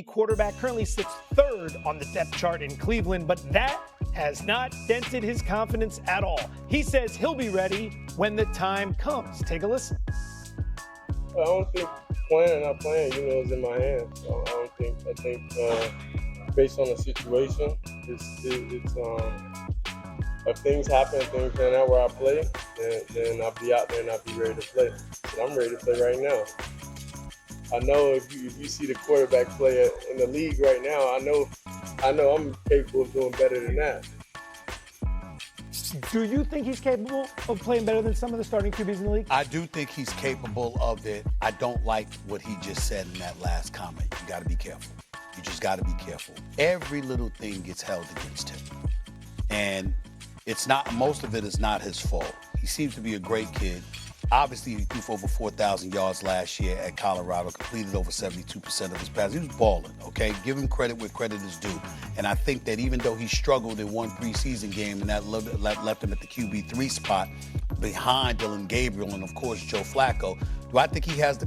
Quarterback currently sits third on the depth chart in Cleveland, but that has not dented his confidence at all. He says he'll be ready when the time comes. Take a listen. I don't think playing or not playing, is in my hands. So I think based on the situation, it's if things happen, things turn out where I play, then I'll be out there and I'll be ready to play. But I'm ready to play right now. I know if you see the quarterback play in the league right now, I know I'm capable of doing better than that. Do you think he's capable of playing better than some of the starting QBs in the league? I do think he's capable of it. I don't like what he just said in that last comment. You got to be careful. You just got to be careful. Every little thing gets held against him. And most of it is not his fault. He seems to be a great kid. Obviously, he threw for over 4,000 yards last year at Colorado, completed over 72% of his passes. He was balling, okay? Give him credit where credit is due. And I think that even though he struggled in one preseason game and that left him at the QB3 spot behind Dylan Gabriel and, of course, Joe Flacco, do I think he has the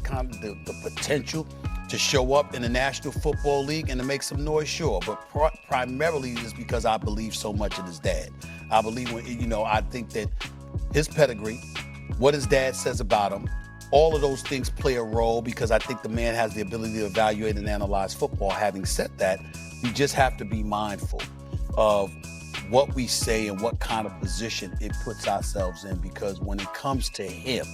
potential to show up in the National Football League and to make some noise? Sure, but primarily it's because I believe so much in his dad. I believe I think that his pedigree, what his dad says about him, all of those things play a role because I think the man has the ability to evaluate and analyze football. Having said that, we just have to be mindful of what we say and what kind of position it puts ourselves in, because when it comes to him,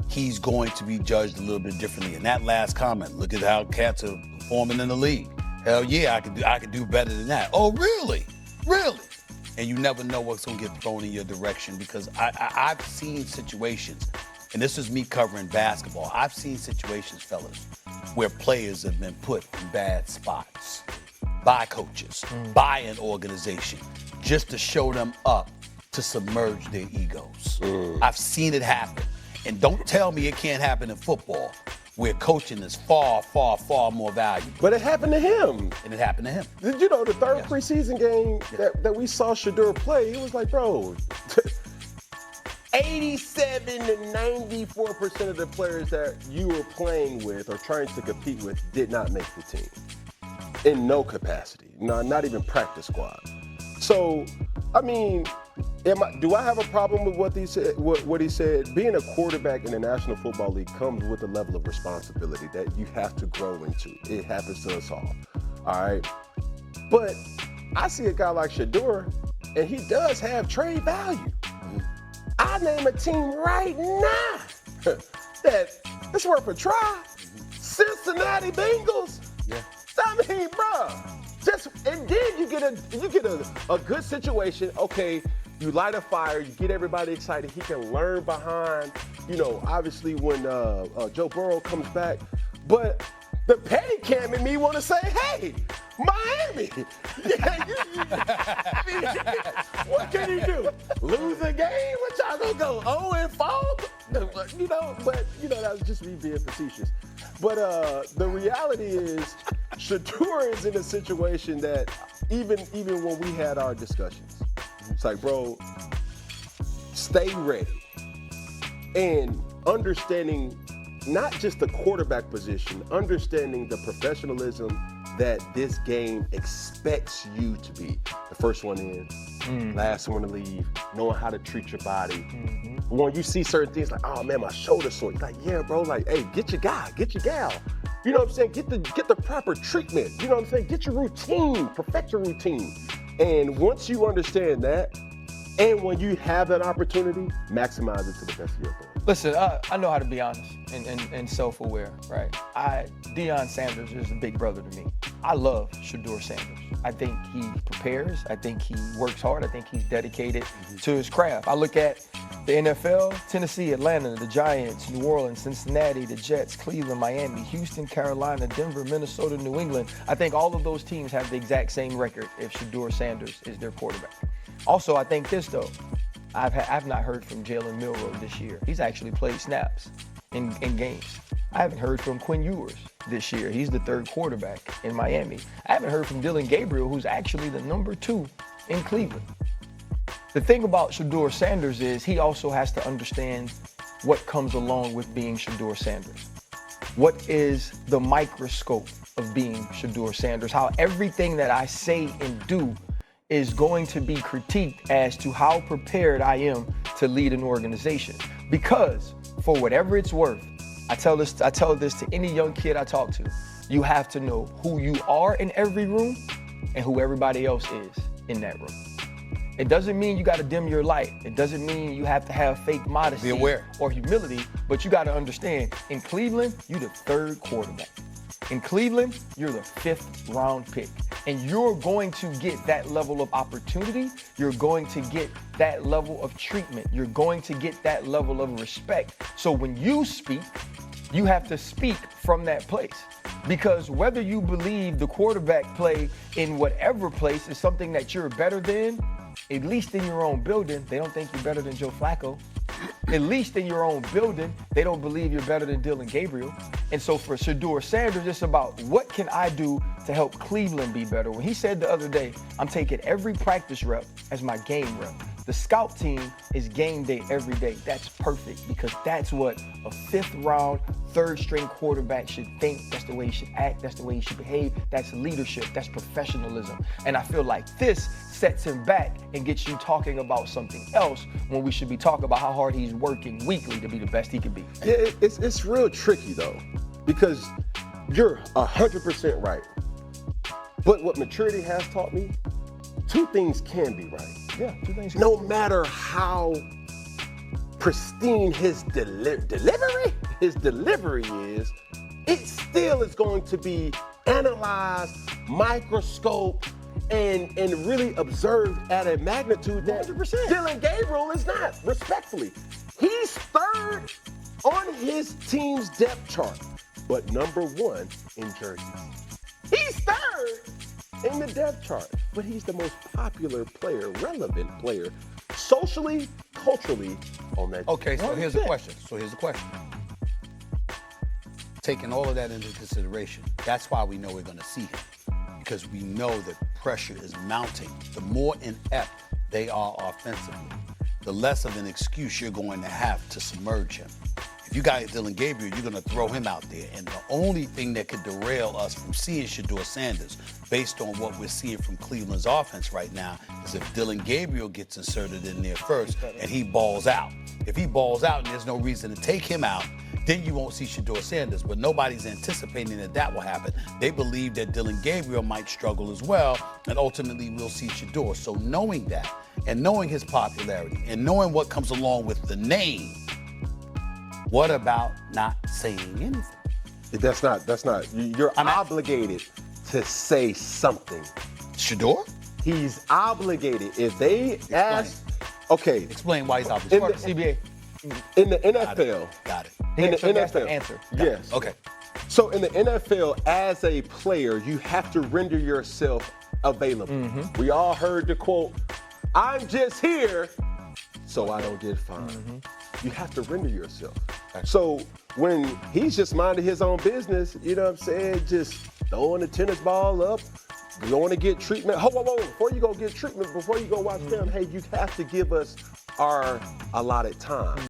he's going to be judged a little bit differently. And that last comment, look at how cats are performing in the league. Hell yeah, I could do better than that. Oh, really? Really? And you never know what's going to get thrown in your direction, because I've seen situations, and this is me covering basketball, I've seen situations, fellas, where players have been put in bad spots by coaches, by an organization, just to show them up to submerge their egos. I've seen it happen. And don't tell me it can't happen in football, where coaching is far, far, far more valuable. But it happened to him. And it happened to him. The third preseason game that we saw Shedeur play, it was like, bro, 87 to 94% of the players that you were playing with or trying to compete with did not make the team. In no capacity. Not even practice squad. So, I mean, do I have a problem with what he said? Being a quarterback in the National Football League comes with a level of responsibility that you have to grow into. It happens to us all right? But I see a guy like Shedeur, and he does have trade value. I name a team right now that's worth a try. Cincinnati Bengals. Yeah. I mean, bro, and then you get a good situation. Okay, you light a fire, you get everybody excited. He can learn behind, obviously when Joe Burrow comes back. But the petty cam in me want to say, hey, Miami, what can he do? Lose a game? What y'all gonna go 0-4? But that was just me being facetious. But the reality is, Shedeur is in a situation that even when we had our discussions, it's like, bro, stay ready. And understanding not just the quarterback position, understanding the professionalism that this game expects you to be. The first one in, last one to leave, knowing how to treat your body. When you see certain things like, oh man, my shoulder's sore, you're like, yeah, bro, like, hey, get your guy, get your gal. You know what I'm saying? Get the proper treatment. You know what I'm saying? Get your routine, perfect your routine. And once you understand that, and when you have that opportunity, maximize it to the best of your ability. Listen, I know how to be honest and self-aware, right? Deion Sanders is a big brother to me. I love Shedeur Sanders. I think he prepares. I think he works hard. I think he's dedicated to his craft. I look at the NFL, Tennessee, Atlanta, the Giants, New Orleans, Cincinnati, the Jets, Cleveland, Miami, Houston, Carolina, Denver, Minnesota, New England. I think all of those teams have the exact same record if Shedeur Sanders is their quarterback. Also, I think this, though. I've not heard from Jalen Milroe this year. He's actually played snaps in games. I haven't heard from Quinn Ewers this year. He's the third quarterback in Miami. I haven't heard from Dylan Gabriel, who's actually the number 2 in Cleveland. The thing about Shedeur Sanders is he also has to understand what comes along with being Shedeur Sanders. What is the microscope of being Shedeur Sanders, how everything that I say and do is going to be critiqued as to how prepared I am to lead an organization. Because for whatever it's worth, I tell this to any young kid I talk to, you have to know who you are in every room and who everybody else is in that room. It doesn't mean you got to dim your light. It doesn't mean you have to have fake modesty or humility, but you got to understand, in Cleveland, you're the 3rd quarterback. In Cleveland, you're the 5th round pick. And you're going to get that level of opportunity. You're going to get that level of treatment. You're going to get that level of respect. So when you speak, you have to speak from that place. Because whether you believe the quarterback play in whatever place is something that you're better than, at least in your own building, they don't think you're better than Joe Flacco. At least in your own building, they don't believe you're better than Dylan Gabriel. And so for Shedeur Sanders, it's about what can I do to help Cleveland be better. When he said the other day, I'm taking every practice rep as my game rep. The scout team is game day every day. That's perfect because that's what a 5th round, 3rd string quarterback should think. That's the way he should act. That's the way he should behave. That's leadership. That's professionalism. And I feel like this sets him back and gets you talking about something else when we should be talking about how hard he's working weekly to be the best he can be. Yeah, it's real tricky though, because you're 100% right. But what maturity has taught me, 2 things can be right. Yeah, 2 things. No matter how pristine his delivery is, it still is going to be analyzed, microscope, and really observed at a magnitude that 100%. Dylan Gabriel is not, respectfully. He's 3rd on his team's depth chart, but number 1 in jerseys. He's 3rd in the depth chart, but he's the most popular player, relevant player, socially, culturally on that team. Okay, so here's the question. Taking all of that into consideration, that's why we know we're going to see him. Because we know that pressure is mounting. The more inept they are offensively, the less of an excuse you're going to have to submerge him. If you got Dylan Gabriel, you're going to throw him out there. And the only thing that could derail us from seeing Shedeur Sanders, based on what we're seeing from Cleveland's offense right now, is if Dylan Gabriel gets inserted in there first and he balls out. If he balls out and there's no reason to take him out, then you won't see Shedeur Sanders. But nobody's anticipating that will happen. They believe that Dylan Gabriel might struggle as well, and ultimately we'll see Shedeur. So knowing that, and knowing his popularity, and knowing what comes along with the name, what about not saying anything? That's not. You're obligated to say something. Shedeur? He's obligated. If they ask, okay. Explain why he's obligated. CBA. In the NFL. Got it. In the So that's the NFL. answer. Yes. Okay. So in the NFL, as a player, you have to render yourself available. We all heard the quote, "I'm just here so I don't get fined." You have to render yourself. So when he's just minding his own business, you know what I'm saying, just throwing the tennis ball up, going to get treatment. Whoa, before you go get treatment, before you go watch film, hey, you have to give us our allotted time.